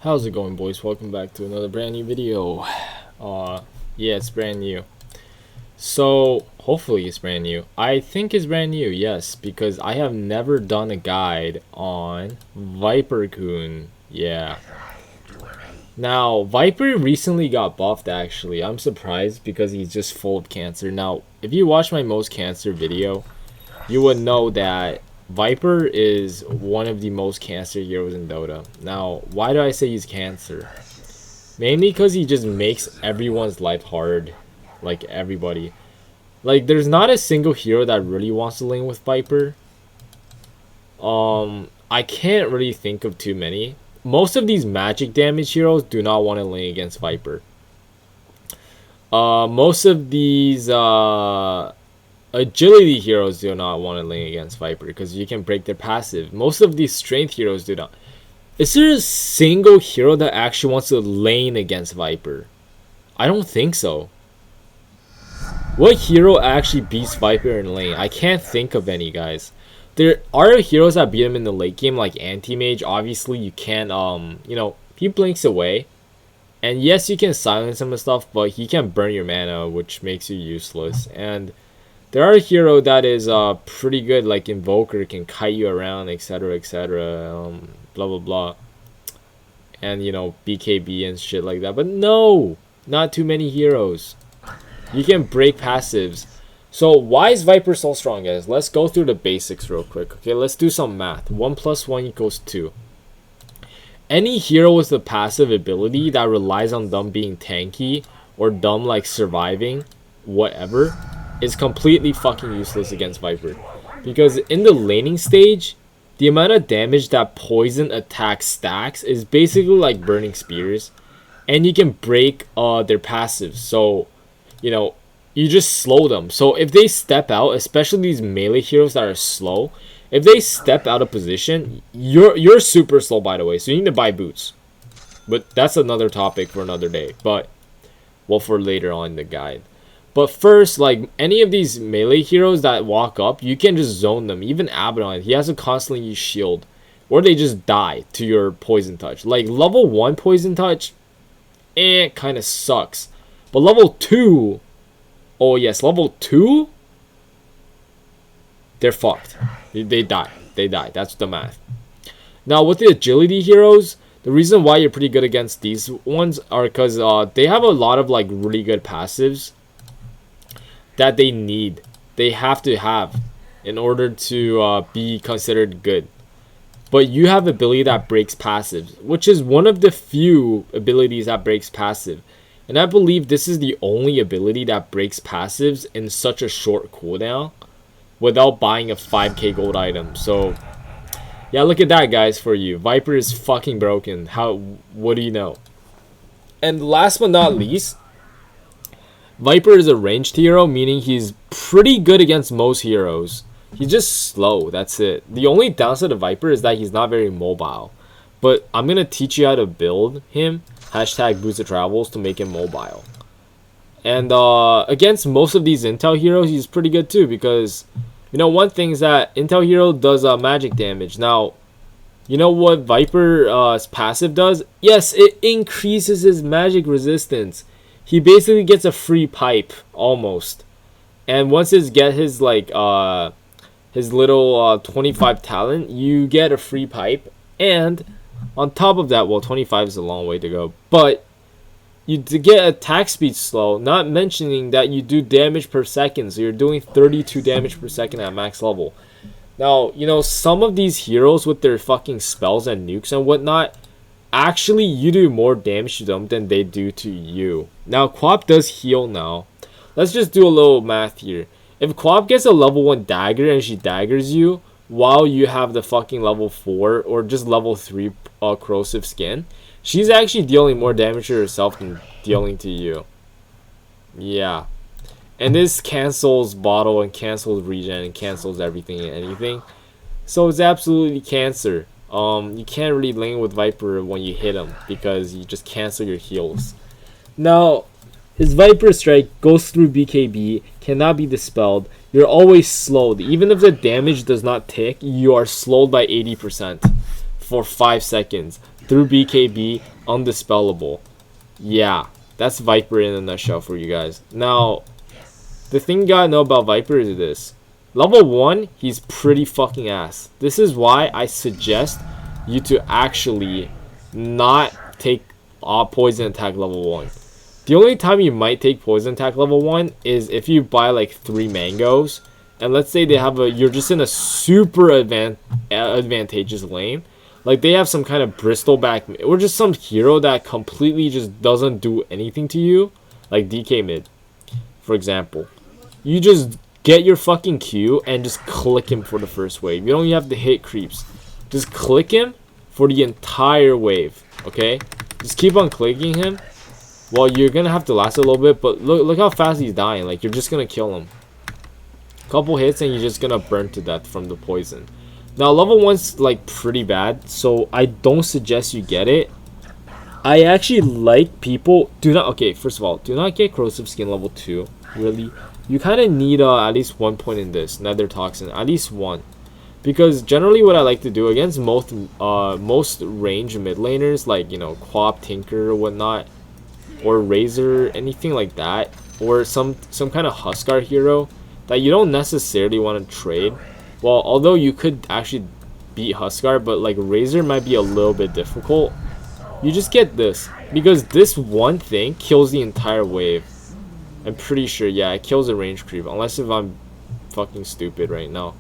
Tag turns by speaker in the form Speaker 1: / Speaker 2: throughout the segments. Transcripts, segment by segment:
Speaker 1: How's it going, boys? Welcome back to another brand new video. Yeah, it's brand new. So hopefully it's brand new. I think it's brand new, yes, because I have never done a guide on Viper-kun. Yeah. Now, Viper recently got buffed, actually. I'm surprised because he's just full of cancer. Now, if you watch my most cancer video, you would know that Viper is one of the most cancer heroes in Dota. Now, why do I say he's cancer? Mainly because he just makes everyone's life hard. Like, everybody. Like, there's not a single hero that really wants to lane with Viper. I can't really think of too many. Most of these magic damage heroes do not want to lane against Viper. Most of these agility heroes do not want to lane against Viper because you can break their passive. Most of these strength heroes do not. Is there a single hero that actually wants to lane against Viper? I don't think so. What hero actually beats Viper in lane? I can't think of any, guys. There are heroes that beat him in the late game, like Anti-Mage. Obviously, you can't, he blinks away. And yes, you can silence him and stuff, but he can burn your mana, which makes you useless. And there are a hero that is pretty good, like Invoker, can kite you around, etc, etc, blah blah blah. And, BKB and shit like that. But no! Not too many heroes. You can break passives. So why is Viper so strong, guys? Let's go through the basics real quick. Okay, let's do some math. 1 + 1 = 2. Any hero with a passive ability that relies on them being tanky or them like surviving, whatever, is completely fucking useless against Viper. Because in the laning stage, the amount of damage that poison attack stacks is basically like burning spears. And you can break their passives. So, you just slow them. So if they step out, especially these melee heroes that are slow, if they step out of position, you're super slow, by the way. So you need to buy boots. But that's another topic for another day. But, well, for later on in the guide. But first, like, any of these melee heroes that walk up, you can just zone them. Even Abaddon, he has to constantly use shield. Or they just die to your poison touch. Like, level 1 poison touch, kind of sucks. But level 2, oh yes, level 2, they're fucked. They die. They die. That's the math. Now, with the agility heroes, the reason why you're pretty good against these ones are because they have a lot of, like, really good passives that they need. They have to have in order to be considered good. But you have ability that breaks passives, which is one of the few abilities that breaks passive. And I believe this is the only ability that breaks passives in such a short cooldown without buying a 5k gold item. So, yeah, look at that, guys, for you. Viper is fucking broken. What do you know? And last but not least, Viper is a ranged hero, meaning he's pretty good against most heroes. He's just slow, that's it. The only downside of Viper is that he's not very mobile. But I'm going to teach you how to build him. Hashtag boosted travels to make him mobile. And against most of these intel heroes, he's pretty good too. Because, one thing is that intel hero does magic damage. Now, you know what Viper's passive does? Yes, it increases his magic resistance. He basically gets a free pipe, almost. And once he get his, like, his little 25 talent, you get a free pipe. And on top of that, well, 25 is a long way to go, but to get attack speed slow, not mentioning that you do damage per second, so you're doing 32 damage per second at max level. Now, some of these heroes with their fucking spells and nukes and whatnot, actually you do more damage to them than they do to you. Now, Quap does heal now. Let's just do a little math here. If Quap gets a level 1 dagger and she daggers you, while you have the fucking level 4 or just level 3 corrosive skin, she's actually dealing more damage to herself than dealing to you. Yeah. And this cancels bottle and cancels regen and cancels everything and anything. So it's absolutely cancer. You can't really lane with Viper when you hit him because you just cancel your heals. Now, his Viper Strike goes through BKB, cannot be dispelled. You're always slowed. Even if the damage does not tick, you are slowed by 80% for 5 seconds. through BKB, undispellable. Yeah, that's Viper in a nutshell for you guys. Now, the thing you gotta know about Viper is this. Level 1, he's pretty fucking ass. This is why I suggest you to actually not take poison attack level 1. The only time you might take poison attack level 1 is if you buy like 3 mangoes, and let's say they have you're just in a super advantageous lane. Like they have some kind of bristleback or just some hero that completely just doesn't do anything to you, like DK mid, for example. You just get your fucking Q and just click him for the first wave. You don't even have to hit creeps. Just click him for the entire wave, okay? Just keep on clicking him. Well, you're gonna have to last a little bit, but look how fast he's dying. Like, you're just gonna kill him. Couple hits and you're just gonna burn to death from the poison. Now, level 1's like pretty bad, so I don't suggest you get it. I actually like people okay, first of all, do not get corrosive skin level 2. Really, you kind of need at least 1 point in this nether toxin, at least 1. Because generally what I like to do against most range mid laners, like, you know, Quap, Tinker, or whatnot, or Razor, anything like that, or some kind of Huskar hero that you don't necessarily want to trade. Well, although you could actually beat Huskar, but like Razor might be a little bit difficult. You just get this, because this one thing kills the entire wave. I'm pretty sure, yeah, it kills the range creep, unless if I'm fucking stupid right now.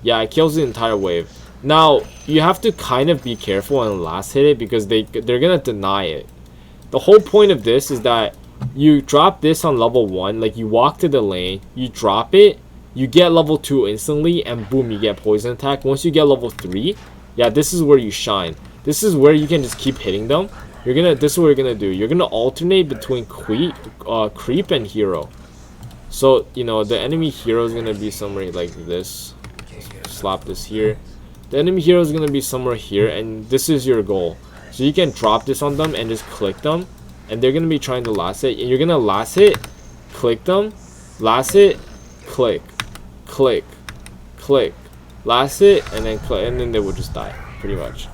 Speaker 1: Yeah, it kills the entire wave. Now, you have to kind of be careful and last hit it, because they're gonna deny it. The whole point of this is that you drop this on level 1, like you walk to the lane, you drop it, you get level 2 instantly, and boom, you get poison attack. Once you get level 3, yeah, this is where you shine. This is where you can just keep hitting them. This is what you're gonna do. You're gonna alternate between creep and hero. So, you know, the enemy hero is gonna be somewhere like this. Slap this here. The enemy hero is gonna be somewhere here, and this is your goal. So you can drop this on them and just click them, and they're gonna be trying to last hit, and you're gonna last hit, click them, last hit, click, click, click, last hit, and then click, and then they will just die, pretty much.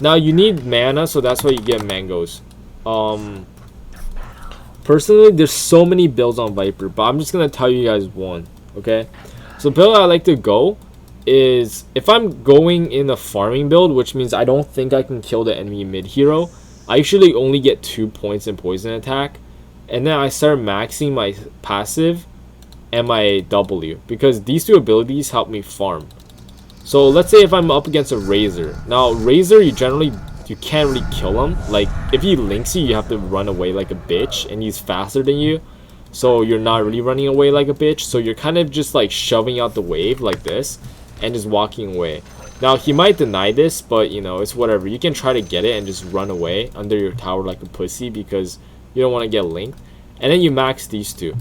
Speaker 1: Now you need mana, so that's why you get mangoes. Personally, there's so many builds on Viper, but I'm just gonna tell you guys one, okay? So build I like to go is, if I'm going in a farming build, which means I don't think I can kill the enemy mid hero, I usually only get 2 points in poison attack, and then I start maxing my passive and my W, because these 2 abilities help me farm. So let's say if I'm up against a Razor. Now Razor, you can't really kill him. Like if he links you, you have to run away like a bitch, and he's faster than you, so you're not really running away like a bitch. So you're kind of just like shoving out the wave like this and just walking away. Now he might deny this, but you know, it's whatever. You can try to get it and just run away under your tower like a pussy, because you don't want to get linked. And then you max these 2.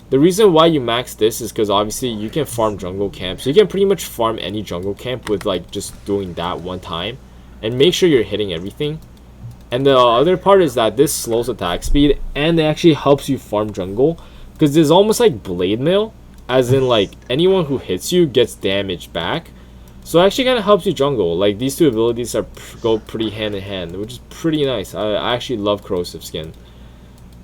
Speaker 1: The reason why you max this is because obviously you can farm jungle camp. So you can pretty much farm any jungle camp with like just doing that one time, and make sure you're hitting everything. And the other part is that this slows attack speed, and it actually helps you farm jungle, because it's almost like blade mail, as in like anyone who hits you gets damage back. So it actually kind of helps you jungle. Like these 2 abilities go pretty hand in hand, which is pretty nice. I actually love corrosive skin.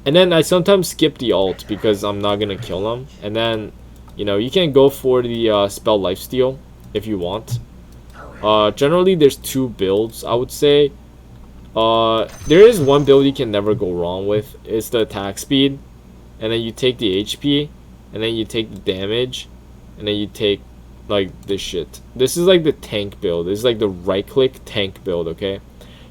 Speaker 1: And then I sometimes skip the ult because I'm not gonna kill them. And then, you know, you can go for the spell lifesteal if you want. Generally there's 2 builds, I would say. There is one build you can never go wrong with. It's the attack speed, and then you take the HP, and then you take the damage, and then you take like this shit. This is like the tank build. This is like the right click tank build, okay?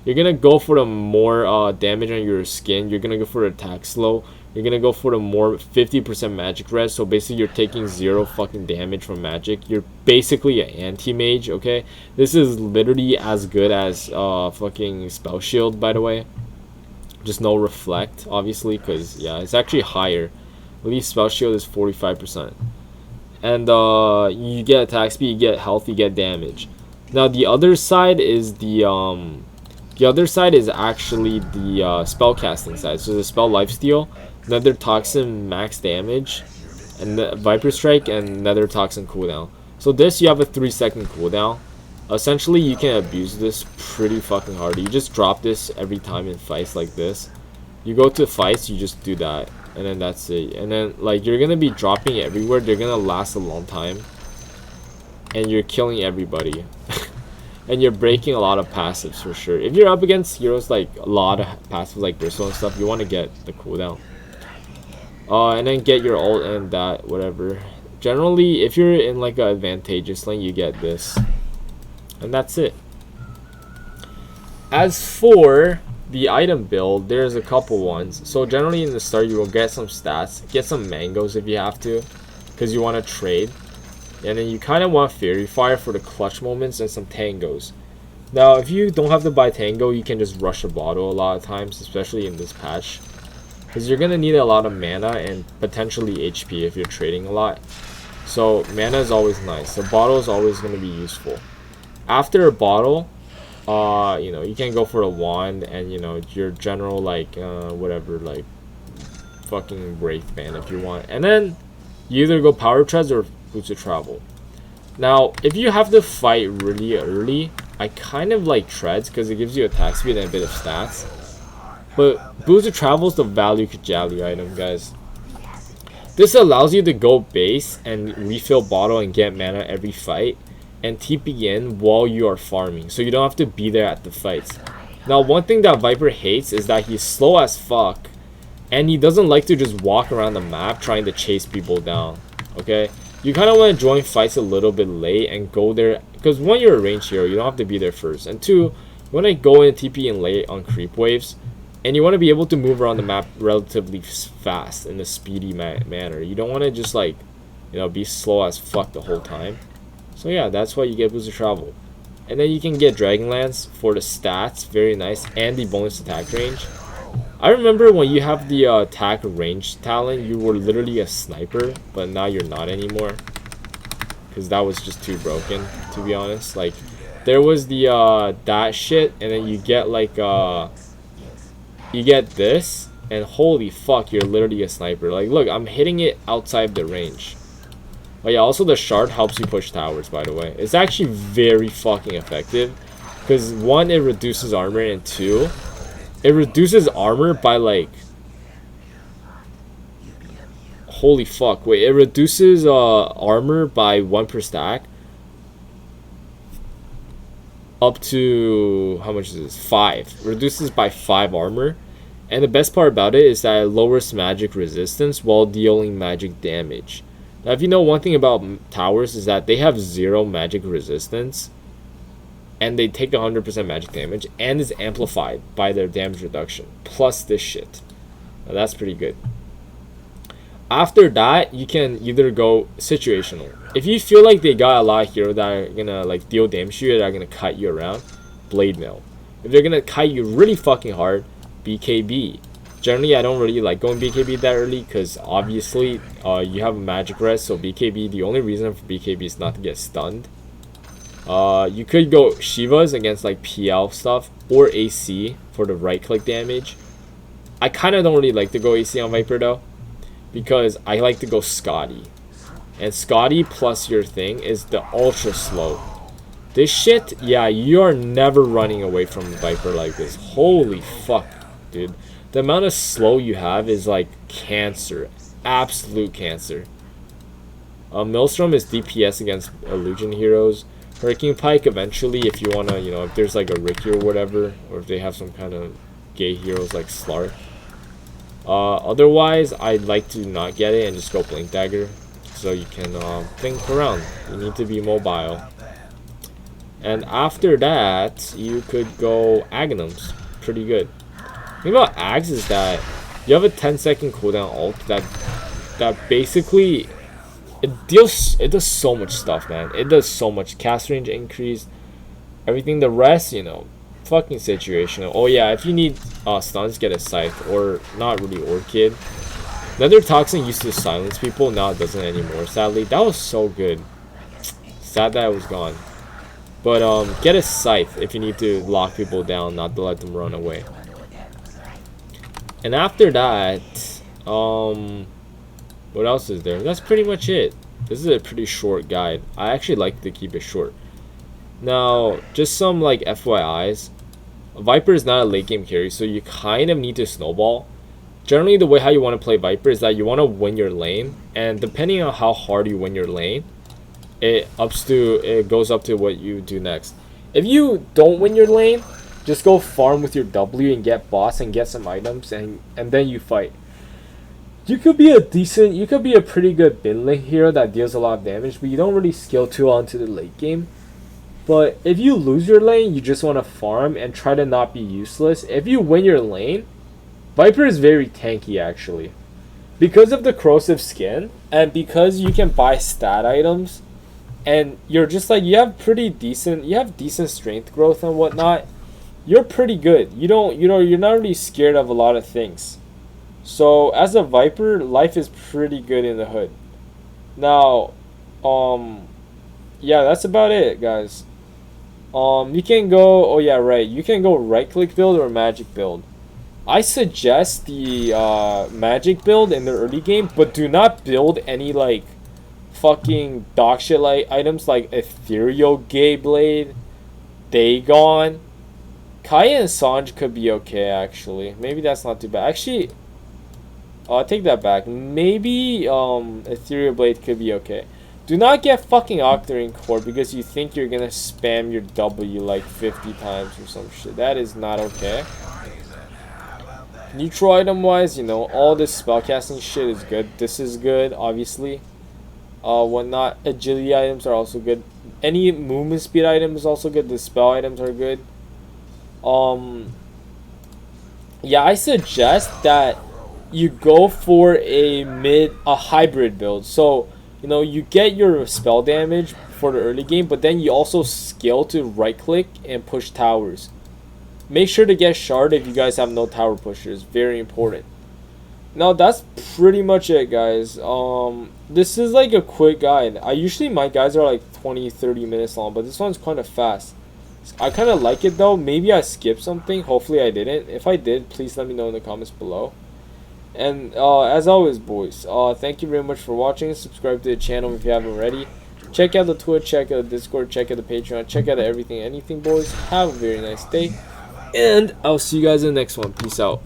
Speaker 1: You're gonna go for the more damage on your skin. You're gonna go for the attack slow. You're gonna go for the more 50% magic res. So basically you're taking 0 fucking damage from magic. You're basically an anti-mage, okay? This is literally as good as fucking spell shield, by the way. Just no reflect, obviously, because yeah, it's actually higher. At least spell shield is 45%. And you get attack speed, you get health, you get damage. Now the other side is actually the spell casting side. So the spell lifesteal, nether toxin max damage, and the viper strike, and nether toxin cooldown. So this, you have a 3-second cooldown, Essentially, you can abuse this pretty fucking hard. You just drop this every time in fights like this. You go to fights, you just do that, and then that's it. And then like you're gonna be dropping it everywhere. They're gonna last a long time, and you're killing everybody, and you're breaking a lot of passives for sure. If you're up against heroes like a lot of passives like Bristle and stuff, you want to get the cooldown. And then get your ult and that whatever. Generally, if you're in like an advantageous lane, you get this, and that's it. As for the item build, there's a couple ones. So generally in the start, you will get some stats, get some mangoes if you have to, because you want to trade, and then you kind of want Fairy Fire for the clutch moments and some tangos. Now if you don't have to buy tango, you can just rush a bottle a lot of times, especially in this patch, because you're gonna need a lot of mana and potentially HP if you're trading a lot. So mana is always nice. The bottle is always going to be useful. After a bottle, you know, you can go for a wand and, you know, your general like whatever, like fucking Wraith Band if you want. And then you either go Power Treads or Boots of Travel. Now if you have to fight really early, I kind of like Treads because it gives you attack speed and a bit of stats. But Boots of Travel is the value Kajali item, guys. This allows you to go base and refill bottle and get mana every fight and TP in while you are farming, so you don't have to be there at the fights. Now one thing that Viper hates is that he's slow as fuck and he doesn't like to just walk around the map trying to chase people down. Okay, you kind of want to join fights a little bit late and go there, because one, you're a range hero, you don't have to be there first, and two, when I go in TP in late on creep waves, and you want to be able to move around the map relatively fast in a speedy manner. You don't want to just like, you know, be slow as fuck the whole time. So yeah, that's why you get Boost of Travel. And then you can get Dragonlance for the stats, very nice, and the bonus attack range. I remember when you have the attack range talent, you were literally a sniper, but now you're not anymore, because that was just too broken, to be honest. Like, there was the that shit, and then you get like you get this, and holy fuck, you're literally a sniper. Like, look, I'm hitting it outside the range. But yeah, also the shard helps you push towers, by the way. It's actually very fucking effective, because one, it reduces armor, and two, it reduces armor by like, holy fuck, wait, it reduces armor by 1 per stack up to, how much is this? 5. Reduces by 5 armor. And the best part about it is that it lowers magic resistance while dealing magic damage. Now, if you know one thing about towers is that they have 0 magic resistance, and they take 100% magic damage, and is amplified by their damage reduction, plus this shit. Now, that's pretty good. After that, you can either go situational. If you feel like they got a lot of heroes that are gonna like deal damage to you, that are gonna kite you around, Blade Mail. If they're gonna kite you really fucking hard, BKB. Generally, I don't really like going BKB that early, because obviously you have a magic res, so BKB, the only reason for BKB is not to get stunned. You could go Shivas against like PL stuff, or AC for the right click damage. I kind of don't really like to go AC on Viper though, because I like to go Scotty. And Scotty plus your thing is the ultra slow. This shit, yeah, you are never running away from Viper like this. Holy fuck, dude. The amount of slow you have is like cancer. Absolute cancer. Maelstrom is DPS against illusion heroes. Hurricane Pike eventually, if you wanna, you know, if there's like a Ricky or whatever, or if they have some kind of gay heroes like Slark. Otherwise, I'd like to not get it and just go Blink Dagger, so you can think around. You need to be mobile. And after that, you could go Aghanims. Pretty good. The thing about Ags is that you have a 10-second cooldown ult that basically it does so much stuff, man. It does so much. Cast range increase, everything. The rest, you know, fucking situational. Oh yeah, if you need stuns, get a Scythe, or not really Orchid. Nether Toxin used to silence people, now it doesn't anymore, sadly. That was so good. Sad that it was gone. But get a Scythe if you need to lock people down, not to let them run away. And after that, what else is there? That's pretty much it. This is a pretty short guide. I actually like to keep it short. Now, just some like FYIs. Viper is not a late game carry, so you kind of need to snowball. Generally, the way how you want to play Viper is that you want to win your lane, and depending on how hard you win your lane, it goes up to what you do next. If you don't win your lane, just go farm with your W and get boss and get some items, and then you fight. You could be a pretty good mid lane hero that deals a lot of damage, but you don't really skill too onto the late game. But if you lose your lane, you just want to farm and try to not be useless. If you win your lane, Viper is very tanky actually. Because of the corrosive skin, and because you can buy stat items, and you're just like, you have decent strength growth and whatnot, you're pretty good. You're not really scared of a lot of things. So as a Viper, life is pretty good in the hood. Now, yeah, that's about it, guys. You can go, oh yeah, right, you can go right click build or magic build. I suggest the magic build in the early game, but do not build any like fucking dog shit like items like Ethereal Gay Blade, Dagon. Kaya and Sanj could be okay actually. Maybe that's not too bad. Actually, I take that back. Maybe Ethereal Blade could be okay. Do not get fucking Octarine Core because you think you're gonna spam your W like 50 times or some shit. That is not okay. Neutral item wise, you know, all this spellcasting shit is good. This is good, obviously. Whatnot. Agility items are also good. Any movement speed item is also good. The spell items are good. Yeah, I suggest that you go for a hybrid build. So, you know, you get your spell damage for the early game, but then you also skill to right click and push towers. Make sure to get shard if you guys have no tower pushers. Very important. Now that's pretty much it, guys. This is like a quick guide. My guides are like 20-30 minutes long, but this one's kind of fast. I kind of like it though. Maybe I skipped something. Hopefully I didn't. If I did, please let me know in the comments below. And as always, boys, thank you very much for watching. Subscribe to the channel if you haven't already. Check out the Twitch, check out the Discord, check out the Patreon, check out anything, boys. Have a very nice day. And I'll see you guys in the next one. Peace out.